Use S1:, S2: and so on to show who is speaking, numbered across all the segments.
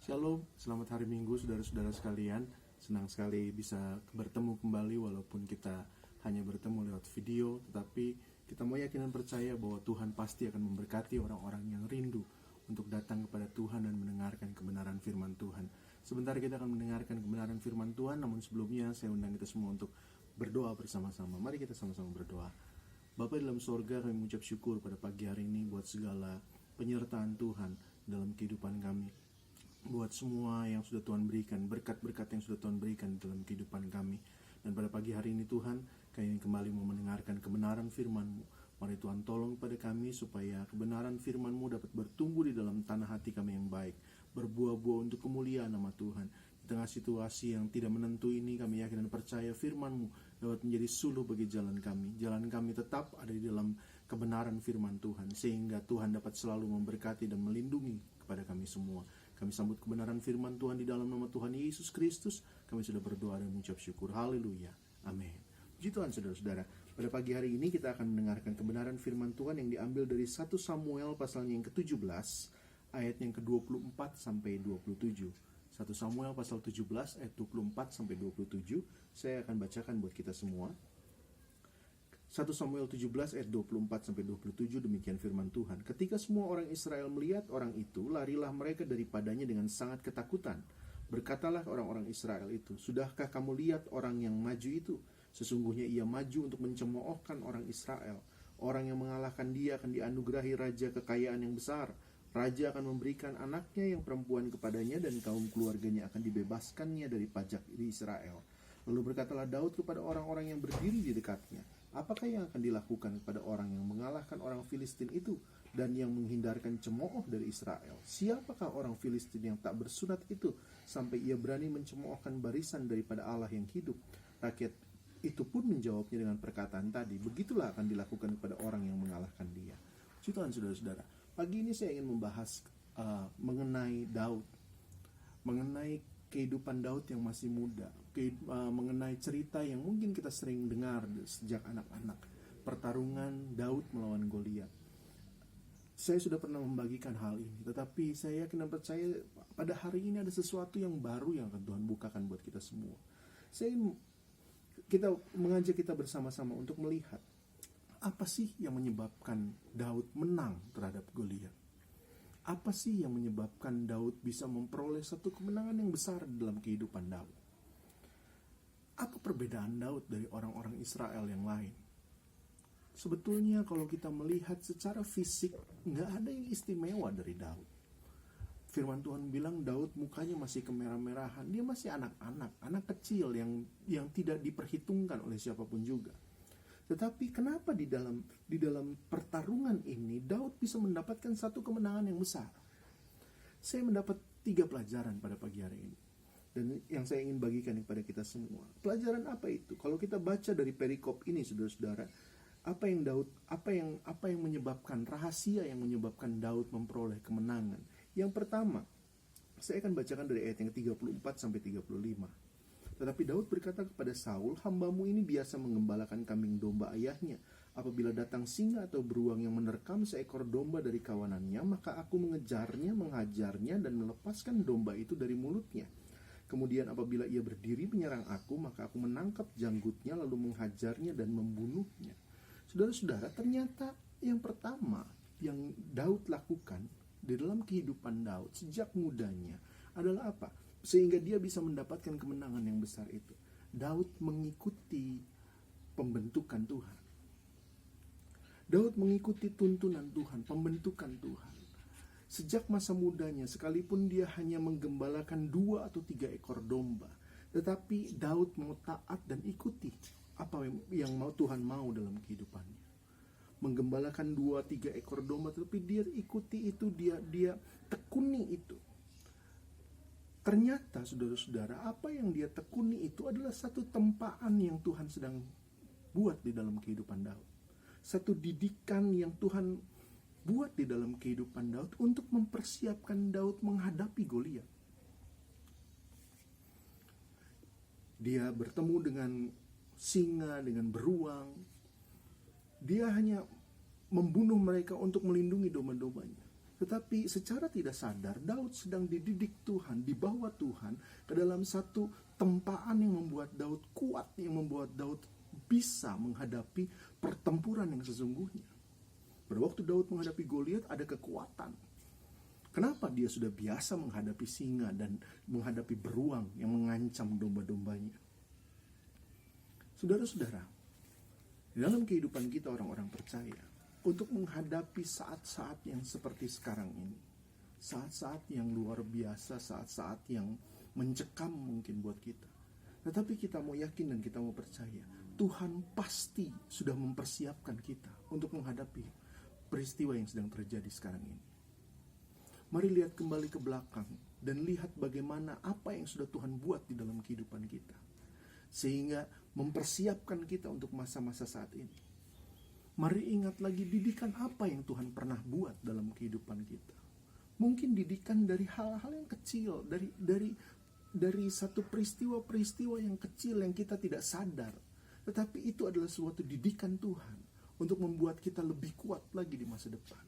S1: Shalom, selamat hari Minggu saudara-saudara sekalian. Senang sekali bisa bertemu kembali walaupun kita hanya bertemu lewat video, tetapi kita mau yakin dan percaya bahwa Tuhan pasti akan memberkati orang-orang yang rindu untuk datang kepada Tuhan dan mendengarkan kebenaran firman Tuhan. Sebentar kita akan mendengarkan kebenaran firman Tuhan, namun sebelumnya saya undang kita semua untuk berdoa bersama-sama. Mari kita sama-sama berdoa. Bapa dalam sorga, kami mengucap syukur pada pagi hari ini buat segala penyertaan Tuhan dalam kehidupan kami, buat semua yang sudah Tuhan berikan, berkat-berkat yang sudah Tuhan berikan dalam kehidupan kami. Dan pada pagi hari ini Tuhan, kami kembali mau mendengarkan kebenaran firman-Mu. Mari Tuhan tolong pada kami supaya kebenaran firman-Mu dapat bertumbuh di dalam tanah hati kami yang baik, berbuah-buah untuk kemuliaan nama Tuhan. Di tengah situasi yang tidak menentu ini, kami yakin dan percaya firman-Mu dapat menjadi suluh bagi jalan kami. Jalan kami tetap ada di dalam kebenaran firman Tuhan, sehingga Tuhan dapat selalu memberkati dan melindungi kepada kami semua. Kami sambut kebenaran firman Tuhan di dalam nama Tuhan Yesus Kristus. Kami sudah berdoa dan mengucap syukur. Haleluya. Amin. Puji Tuhan saudara-saudara. Pada pagi hari ini kita akan mendengarkan kebenaran firman Tuhan yang diambil dari 1 Samuel pasalnya yang ke-17, ayat yang ke-24 sampai 27. 1 Samuel pasal 17 ayat 24 sampai 27. Saya akan bacakan buat kita semua. 1 Samuel 17 ayat 24 sampai 27, demikian firman Tuhan. Ketika semua orang Israel melihat orang itu, larilah mereka daripadanya dengan sangat ketakutan. Berkatalah orang-orang Israel itu, "Sudahkah kamu lihat orang yang maju itu? Sesungguhnya ia maju untuk mencemoohkan orang Israel. Orang yang mengalahkan dia akan dianugerahi raja kekayaan yang besar. Raja akan memberikan anaknya yang perempuan kepadanya dan kaum keluarganya akan dibebaskannya dari pajak di Israel." Lalu berkatalah Daud kepada orang-orang yang berdiri di dekatnya, "Apakah yang akan dilakukan kepada orang yang mengalahkan orang Filistin itu dan yang menghindarkan cemooh dari Israel? Siapakah orang Filistin yang tak bersunat itu sampai ia berani mencemoohkan barisan daripada Allah yang hidup?" Rakyat itu pun menjawabnya dengan perkataan tadi, "Begitulah akan dilakukan kepada orang yang mengalahkan dia." Puji Tuhan saudara-saudara. Pagi ini saya ingin membahas mengenai Daud, mengenai kehidupan Daud yang masih muda, mengenai cerita yang mungkin kita sering dengar sejak anak-anak, pertarungan Daud melawan Goliat. Saya sudah pernah membagikan hal ini, tetapi saya yakin dan percaya pada hari ini ada sesuatu yang baru yang akan Tuhan bukakan buat kita semua. Kita mengajak kita bersama-sama untuk melihat apa sih yang menyebabkan Daud menang terhadap Goliat. Apa sih yang menyebabkan Daud bisa memperoleh satu kemenangan yang besar dalam kehidupan Daud? Apa perbedaan Daud dari orang-orang Israel yang lain? Sebetulnya kalau kita melihat secara fisik, nggak ada yang istimewa dari Daud. Firman Tuhan bilang Daud mukanya masih kemerah-merahan. Dia masih anak-anak, anak kecil yang tidak diperhitungkan oleh siapapun juga. Tetapi kenapa di dalam pertarungan ini Daud bisa mendapatkan satu kemenangan yang besar? Saya mendapat 3 pelajaran pada pagi hari ini, dan yang saya ingin bagikan kepada kita semua. Pelajaran apa itu? Kalau kita baca dari perikop ini, saudara-saudara, apa yang menyebabkan, rahasia yang menyebabkan Daud memperoleh kemenangan? Yang pertama, saya akan bacakan dari ayat yang 34 sampai 35. Tetapi Daud berkata kepada Saul, "Hambamu ini biasa mengembalakan kambing domba ayahnya. Apabila datang singa atau beruang yang menerkam seekor domba dari kawanannya, maka aku mengejarnya, menghajarnya, dan melepaskan domba itu dari mulutnya. Kemudian apabila ia berdiri menyerang aku, maka aku menangkap janggutnya, lalu menghajarnya dan membunuhnya." Saudara-saudara, ternyata yang pertama yang Daud lakukan di dalam kehidupan Daud sejak mudanya adalah apa? Sehingga dia bisa mendapatkan kemenangan yang besar itu. Daud mengikuti pembentukan Tuhan. Daud mengikuti tuntunan Tuhan, pembentukan Tuhan. Sejak masa mudanya, sekalipun dia hanya menggembalakan 2 atau 3 ekor domba, tetapi Daud mau taat dan ikuti apa yang Tuhan mau dalam kehidupannya. Menggembalakan 2-3 ekor domba, tetapi dia ikuti itu, dia tekuni itu. Ternyata saudara-saudara, apa yang dia tekuni itu adalah satu tempaan yang Tuhan sedang buat di dalam kehidupan Daud. Satu didikan yang Tuhan buat di dalam kehidupan Daud untuk mempersiapkan Daud menghadapi Goliat. Dia bertemu dengan singa, dengan beruang. Dia hanya membunuh mereka untuk melindungi domba-dombanya. Tetapi secara tidak sadar, Daud sedang dididik Tuhan, dibawa Tuhan ke dalam satu tempaan yang membuat Daud kuat, yang membuat Daud bisa menghadapi pertempuran yang sesungguhnya. Pada waktu Daud menghadapi Goliat ada kekuatan. Kenapa? Dia sudah biasa menghadapi singa dan menghadapi beruang yang mengancam domba-dombanya. Saudara-saudara, di dalam kehidupan kita orang-orang percaya, untuk menghadapi saat-saat yang seperti sekarang ini, saat-saat yang luar biasa, saat-saat yang mencekam mungkin buat kita, tetapi kita mau yakin dan kita mau percaya, Tuhan pasti sudah mempersiapkan kita untuk menghadapi peristiwa yang sedang terjadi sekarang ini. Mari lihat kembali ke belakang dan lihat bagaimana apa yang sudah Tuhan buat di dalam kehidupan kita, sehingga mempersiapkan kita untuk masa-masa saat ini. Mari ingat lagi didikan apa yang Tuhan pernah buat dalam kehidupan kita. Mungkin didikan dari hal-hal yang kecil, dari satu peristiwa-peristiwa yang kecil yang kita tidak sadar. Tetapi itu adalah suatu didikan Tuhan untuk membuat kita lebih kuat lagi di masa depan.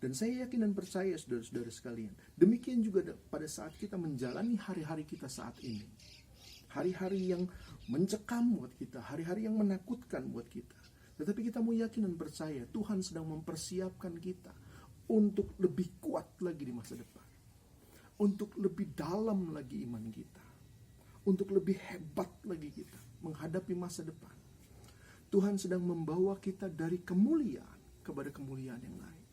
S1: Dan saya yakin dan percaya saudara-saudara sekalian, demikian juga pada saat kita menjalani hari-hari kita saat ini. Hari-hari yang mencekam buat kita, hari-hari yang menakutkan buat kita. Tetapi kita mau yakin dan percaya Tuhan sedang mempersiapkan kita untuk lebih kuat lagi di masa depan. Untuk lebih dalam lagi iman kita. Untuk lebih hebat lagi kita menghadapi masa depan. Tuhan sedang membawa kita dari kemuliaan kepada kemuliaan yang lain.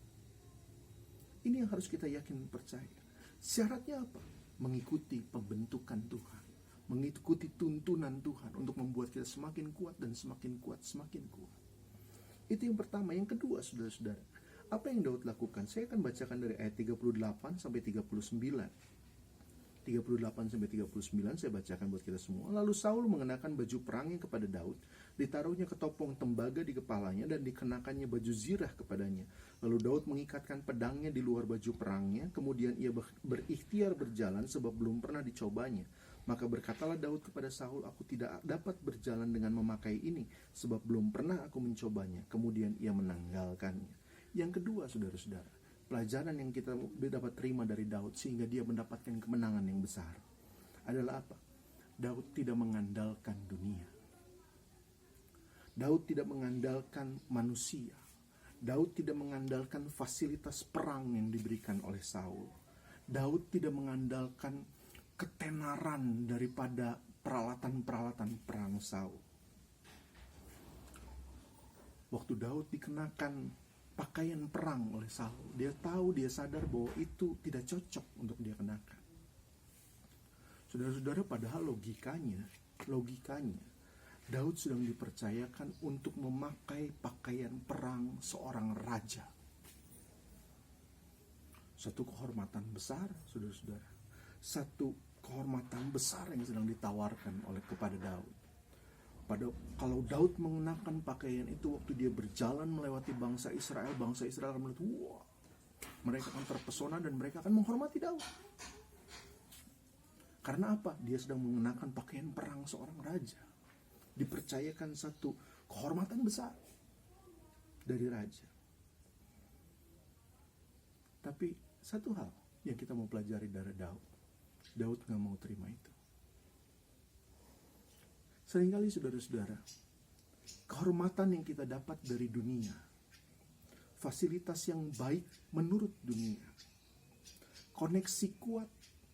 S1: Ini yang harus kita yakin dan percaya. Syaratnya apa? Mengikuti pembentukan Tuhan. Mengikuti tuntunan Tuhan untuk membuat kita semakin kuat dan semakin kuat, semakin kuat. Itu yang pertama. Yang kedua, saudara-saudara, apa yang Daud lakukan? Saya akan bacakan dari ayat 38 sampai 39. 38 sampai 39 saya bacakan buat kita semua. Lalu Saul mengenakan baju perangnya kepada Daud, ditaruhnya ketopong tembaga di kepalanya dan dikenakannya baju zirah kepadanya. Lalu Daud mengikatkan pedangnya di luar baju perangnya, kemudian ia berikhtiar berjalan sebab belum pernah dicobanya. Maka berkatalah Daud kepada Saul, aku tidak dapat berjalan dengan memakai ini sebab belum pernah aku mencobanya. Kemudian ia menanggalkannya. Yang kedua, saudara-saudara, pelajaran yang kita dapat terima dari Daud sehingga dia mendapatkan kemenangan yang besar adalah apa? Daud tidak mengandalkan dunia. Daud tidak mengandalkan manusia. Daud tidak mengandalkan fasilitas perang yang diberikan oleh Saul. Daud tidak mengandalkan ketenaran daripada peralatan-peralatan perang Saul. Waktu Daud dikenakan pakaian perang oleh Saul, dia sadar bahwa itu tidak cocok untuk dia kenakan. Saudara-saudara, padahal logikanya Daud sedang dipercayakan untuk memakai pakaian perang seorang raja. Satu kehormatan besar, saudara-saudara. Satu kehormatan besar yang sedang ditawarkan kepada Daud. Kalau Daud mengenakan pakaian itu waktu dia berjalan melewati bangsa Israel akan melihat, wah, mereka akan terpesona dan mereka akan menghormati Daud. Karena apa? Dia sedang mengenakan pakaian perang seorang raja. Dipercayakan satu kehormatan besar dari raja. Tapi satu hal yang kita mau pelajari dari Daud gak mau terima itu. Seringkali saudara-saudara, kehormatan yang kita dapat dari dunia, fasilitas yang baik menurut dunia, koneksi kuat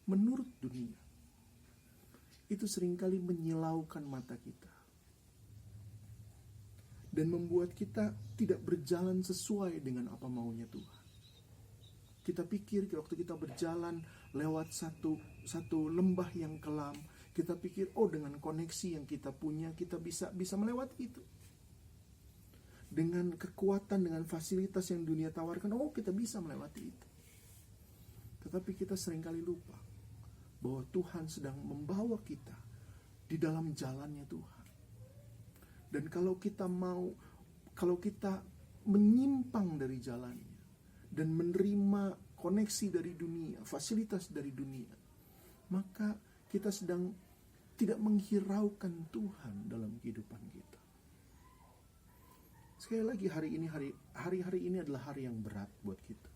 S1: menurut dunia, itu seringkali menyilaukan mata kita dan membuat kita tidak berjalan sesuai dengan apa maunya Tuhan. Kita pikir waktu kita berjalan lewat satu lembah yang kelam, kita pikir, dengan koneksi yang kita punya, kita bisa melewati itu. Dengan kekuatan, dengan fasilitas yang dunia tawarkan, kita bisa melewati itu. Tetapi kita seringkali lupa bahwa Tuhan sedang membawa kita di dalam jalannya Tuhan. Dan kalau kita menyimpang dari jalannya dan menerima koneksi dari dunia, fasilitas dari dunia, maka kita sedang tidak menghiraukan Tuhan dalam kehidupan kita. Sekali lagi, hari-hari ini adalah hari yang berat buat kita.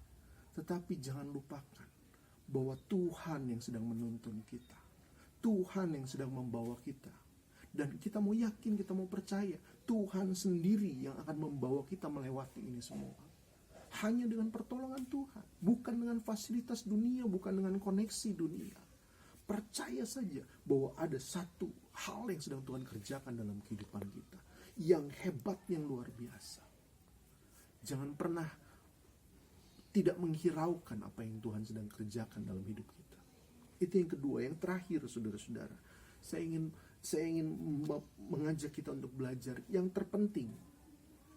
S1: Tetapi jangan lupakan bahwa Tuhan yang sedang menuntun kita. Tuhan yang sedang membawa kita. Dan kita mau yakin, kita mau percaya, Tuhan sendiri yang akan membawa kita melewati ini semua. Hanya dengan pertolongan Tuhan. Bukan dengan fasilitas dunia, bukan dengan koneksi dunia. Percaya saja bahwa ada satu hal yang sedang Tuhan kerjakan dalam kehidupan kita. Yang hebat, yang luar biasa. Jangan pernah tidak menghiraukan apa yang Tuhan sedang kerjakan dalam hidup kita. Itu yang kedua. Yang terakhir, saudara-saudara, saya ingin mengajak kita untuk belajar yang terpenting.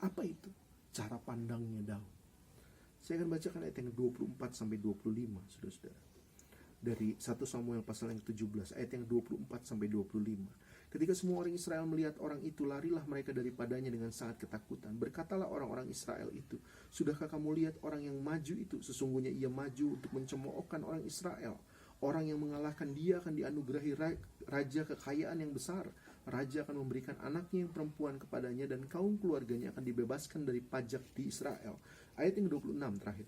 S1: Apa itu? Cara pandangnya Daud. Saya akan bacakan ayat yang 24 sampai 25, saudara-saudara. Dari 1 Samuel pasal yang 17, ayat yang 24 sampai 25. Ketika semua orang Israel melihat orang itu, larilah mereka daripadanya dengan sangat ketakutan. Berkatalah orang-orang Israel itu, sudahkah kamu lihat orang yang maju itu? Sesungguhnya ia maju untuk mencemoohkan orang Israel. Orang yang mengalahkan dia akan dianugerahi raja kekayaan yang besar. Raja akan memberikan anaknya yang perempuan kepadanya, dan kaum keluarganya akan dibebaskan dari pajak di Israel. Ayat yang 26 terakhir.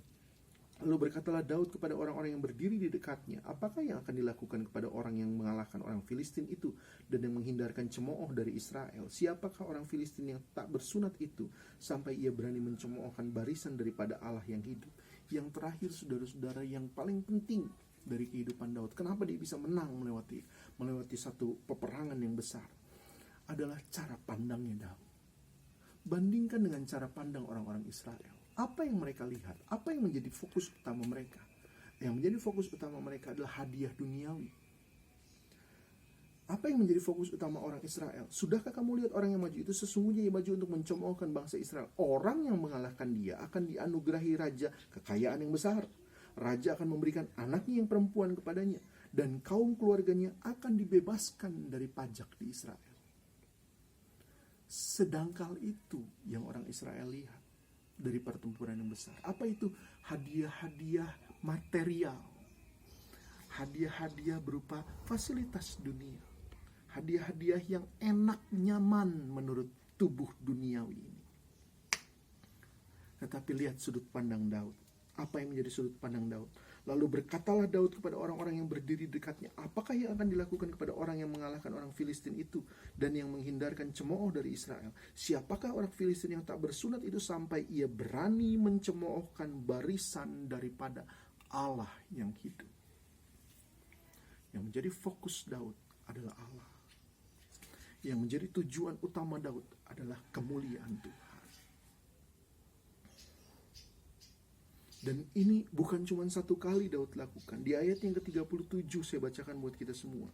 S1: Lalu berkatalah Daud kepada orang-orang yang berdiri di dekatnya, apakah yang akan dilakukan kepada orang yang mengalahkan orang Filistin itu dan yang menghindarkan cemooh dari Israel? Siapakah orang Filistin yang tak bersunat itu sampai ia berani mencemoohkan barisan daripada Allah yang hidup? Yang terakhir, saudara-saudara, yang paling penting dari kehidupan Daud, kenapa dia bisa menang melewati satu peperangan yang besar, adalah cara pandangnya Daud. Bandingkan dengan cara pandang orang-orang Israel. Apa yang mereka lihat? Apa yang menjadi fokus utama mereka? Yang menjadi fokus utama mereka adalah hadiah duniawi. Apa yang menjadi fokus utama orang Israel? Sudahkah kamu lihat orang yang maju itu? Sesungguhnya ia maju untuk mencemoohkan bangsa Israel. Orang yang mengalahkan dia akan dianugerahi raja kekayaan yang besar. Raja akan memberikan anaknya yang perempuan kepadanya, dan kaum keluarganya akan dibebaskan dari pajak di Israel. Sedangkal itu yang orang Israel lihat dari pertempuran yang besar. Apa itu? Hadiah-hadiah material. Hadiah-hadiah berupa fasilitas dunia. Hadiah-hadiah yang enak, nyaman menurut tubuh duniawi ini. Tetapi lihat sudut pandang Daud. Apa yang menjadi sudut pandang Daud? Lalu berkatalah Daud kepada orang-orang yang berdiri dekatnya, apakah yang akan dilakukan kepada orang yang mengalahkan orang Filistin itu dan yang menghindarkan cemooh dari Israel? Siapakah orang Filistin yang tak bersunat itu sampai ia berani mencemoohkan barisan daripada Allah yang hidup? Yang menjadi fokus Daud adalah Allah. Yang menjadi tujuan utama Daud adalah kemuliaan Tuhan. Dan ini bukan cuma satu kali Daud lakukan. Di ayat yang ke-37 saya bacakan buat kita semua.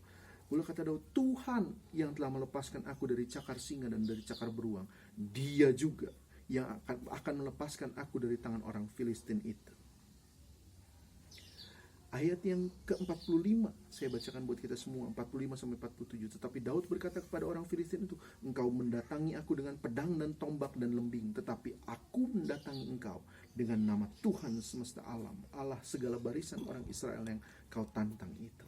S1: Lalu kata Daud, Tuhan yang telah melepaskan aku dari cakar singa dan dari cakar beruang, dia juga yang akan melepaskan aku dari tangan orang Filistin itu. Ayat yang ke-45 saya bacakan buat kita semua, 45-47. Tetapi Daud berkata kepada orang Filistin itu, engkau mendatangi aku dengan pedang dan tombak dan lembing, tetapi aku mendatangi engkau dengan nama Tuhan semesta alam, Allah segala barisan orang Israel yang kau tantang itu.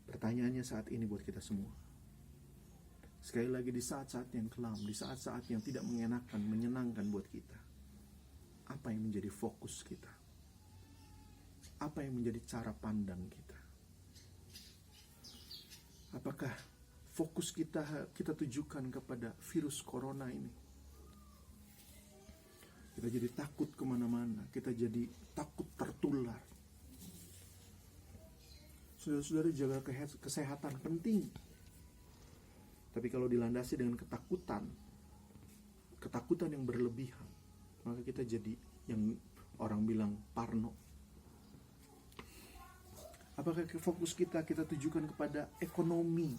S1: Pertanyaannya saat ini buat kita semua. Sekali lagi, di saat-saat yang kelam, di saat-saat yang tidak mengenakan, menyenangkan buat kita, apa yang menjadi fokus kita? Apa yang menjadi cara pandang kita? Apakah fokus kita tujukan kepada virus corona ini? Kita jadi takut kemana-mana, kita jadi takut tertular. Saudara-saudara, jaga kesehatan penting. Tapi kalau dilandasi dengan ketakutan yang berlebihan, maka kita jadi yang orang bilang parno. Apakah fokus kita tujukan kepada ekonomi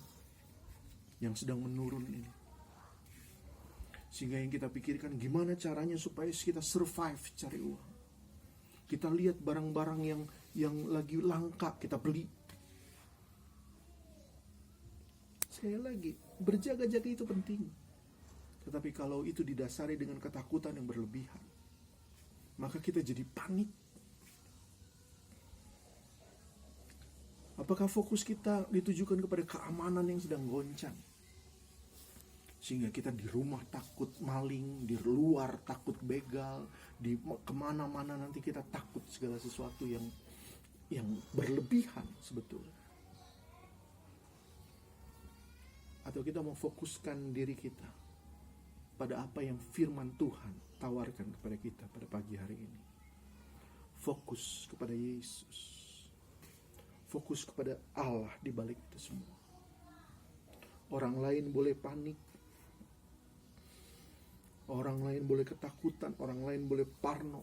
S1: yang sedang menurun ini? Sehingga yang kita pikirkan gimana caranya supaya kita survive cari uang. Kita lihat barang-barang yang lagi langka kita beli. Sekali lagi, berjaga-jaga itu penting. Tetapi kalau itu didasari dengan ketakutan yang berlebihan, maka kita jadi panik. Apakah fokus kita ditujukan kepada keamanan yang sedang goncang? Sehingga kita di rumah takut maling, di luar takut begal, di kemana-mana nanti kita takut segala sesuatu yang berlebihan sebetulnya. Atau kita mau fokuskan diri kita pada apa yang firman Tuhan tawarkan kepada kita pada pagi hari ini. Fokus kepada Yesus. Fokus kepada Allah di balik itu semua. Orang lain boleh panik, orang lain boleh ketakutan, orang lain boleh parno,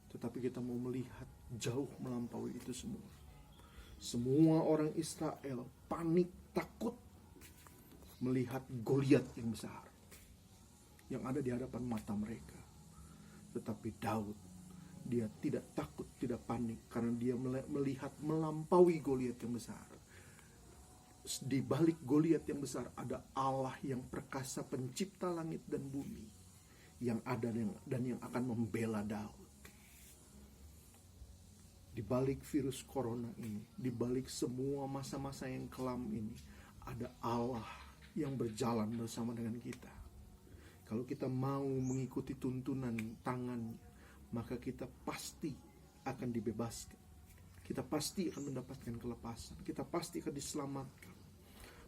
S1: tetapi kita mau melihat jauh melampaui itu semua. Semua orang Israel panik, takut melihat Goliat yang besar yang ada di hadapan mata mereka. Tetapi Daud, dia tidak takut, tidak panik, karena dia melihat melampaui Goliat yang besar. Di balik Goliat yang besar ada Allah yang perkasa, pencipta langit dan bumi, yang ada dan yang akan membela Daud. Di balik virus corona ini, di balik semua masa-masa yang kelam ini, ada Allah yang berjalan bersama dengan kita. Kalau kita mau mengikuti tuntunan tangannya, maka kita pasti akan dibebaskan. Kita pasti akan mendapatkan kelepasan. Kita pasti akan diselamatkan.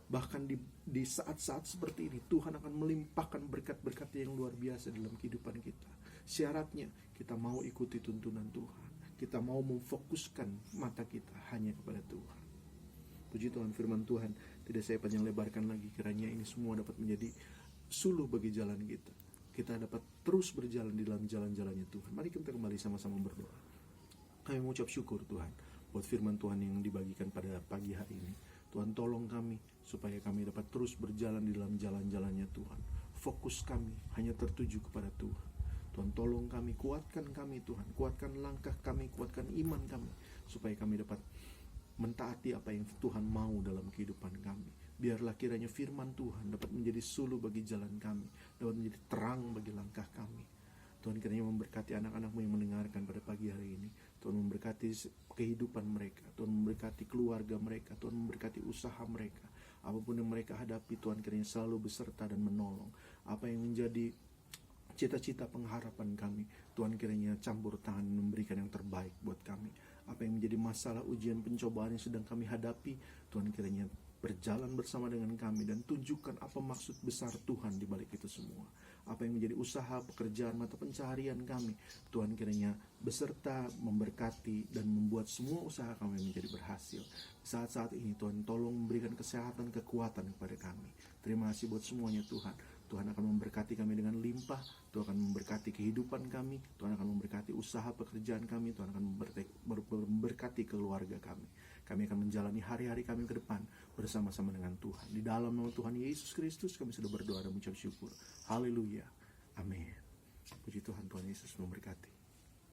S1: Bahkan di saat-saat seperti ini, Tuhan akan melimpahkan berkat-berkat yang luar biasa dalam kehidupan kita. Syaratnya kita mau ikuti tuntunan Tuhan. Kita mau memfokuskan mata kita hanya kepada Tuhan. Puji Tuhan, firman Tuhan tidak saya panjang lebarkan lagi. Kiranya ini semua dapat menjadi suluh bagi jalan kita. Kita dapat terus berjalan di dalam jalan-jalannya Tuhan. Mari kita kembali sama-sama berdoa. Kami mengucap syukur Tuhan buat firman Tuhan yang dibagikan pada pagi hari ini. Tuhan, tolong kami supaya kami dapat terus berjalan di dalam jalan-jalannya Tuhan. Fokus kami hanya tertuju kepada Tuhan. Tuhan, tolong kami, kuatkan kami Tuhan. Kuatkan langkah kami, kuatkan iman kami, supaya kami dapat mentaati apa yang Tuhan mau dalam kehidupan kami. Biarlah kiranya firman Tuhan dapat menjadi suluh bagi jalan kami, dapat menjadi terang bagi langkah kami. Tuhan, kiranya memberkati anak-anak-Mu yang mendengarkan pada pagi hari ini. Tuhan, memberkati kehidupan mereka. Tuhan, memberkati keluarga mereka. Tuhan, memberkati usaha mereka. Apapun yang mereka hadapi, Tuhan, kiranya selalu beserta dan menolong. Apa yang menjadi cita-cita pengharapan kami, Tuhan, kiranya campur tangan dan memberikan yang terbaik buat kami. Apa yang menjadi masalah, ujian, pencobaan yang sedang kami hadapi, Tuhan, kiranya berjalan bersama dengan kami dan tunjukkan apa maksud besar Tuhan di balik itu semua. Apa yang menjadi usaha, pekerjaan, mata pencaharian kami, Tuhan, kiranya beserta, memberkati dan membuat semua usaha kami menjadi berhasil. Saat-saat ini Tuhan, tolong memberikan kesehatan, kekuatan kepada kami. Terima kasih buat semuanya Tuhan. Tuhan akan memberkati kami dengan limpah. Tuhan akan memberkati kehidupan kami. Tuhan akan memberkati usaha pekerjaan kami. Tuhan akan memberkati keluarga kami. Kami akan menjalani hari-hari kami ke depan bersama-sama dengan Tuhan. Di dalam nama Tuhan Yesus Kristus kami sudah berdoa dan mengucap syukur. Haleluya. Amin. Puji Tuhan, Tuhan Yesus memberkati.